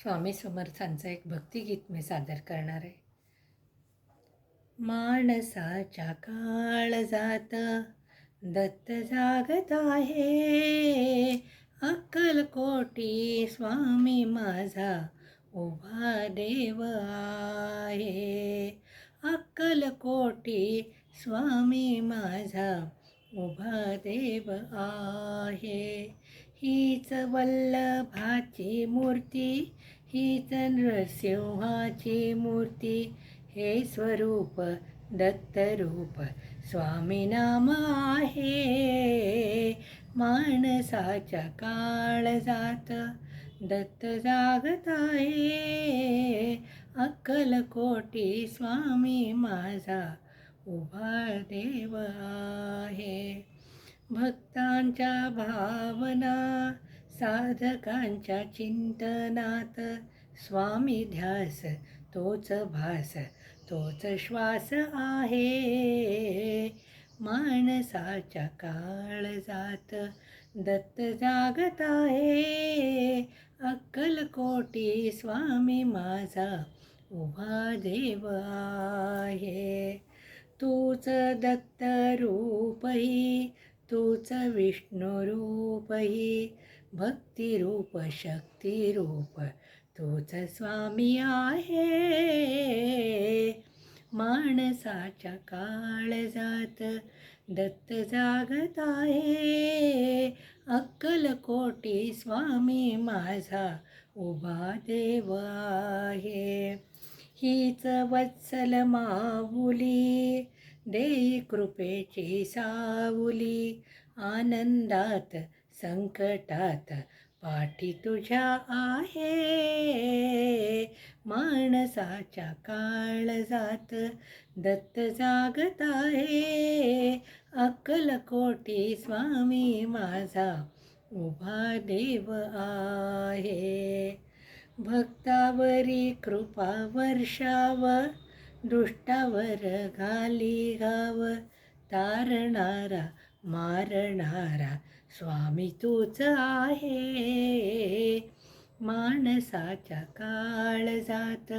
स्वामी समर्थांचं एक भक्तिगीत मी सादर करणार आहे. माणसाच्या काळजात दत्त जागत आहे, अक्कलकोटी स्वामी माझा उभा देव आहे. अक्कलकोटी स्वामी माझा उभा देव आहे. हीच वल्लभाची मूर्ती, हीच नृसिंहाची मूर्ती, हे स्वरूप दत्तरूप स्वामी नाम आहे. माणसाच्या काळजात दत्त जागत आहे, अक्कलकोटी स्वामी माझा उभा देव आहे. भक्तांच्या भावना साधकांच्या चिंतनात, स्वामी ध्यास तोच भास तोच श्वास आहे. माणसाच्या काळजात दत्त जागत आहे, अक्कलकोटी स्वामी माझा उभा देव आहे. तूच दत्त रूपही, तूच विष्णू रूपही, भक्तिरूप शक्तिरूप तूच स्वामी आहे. माणसाच्या काळजात दत्त जागत आहे, अक्कलकोटी स्वामी माझा उभा देव आहे. हीच वत्सल माऊली, देई कृपेची सावली, आनंदात संकटात पाठी तुझ्या आहे. माणसाच्या काळजात दत्त जागत आहे, अक्कलकोटी स्वामी माझा उभा देव आहे. भक्तावरी कृपा वर्षाव, दुष्टावर घाली घाव, तारणारा मारणारा स्वामी तूच आहे. माणसाच्या काळजात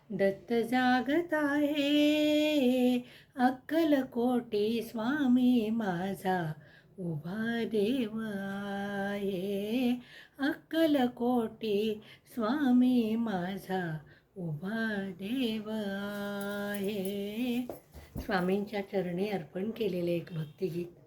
दत्त जागत आहे, अक्कलकोटी स्वामी माझा उभा देव आहे. अक्कलकोटी स्वामी माझा उभा देव आहे. स्वामींच्या चरणी अर्पण केलेले एक भक्तिगीत.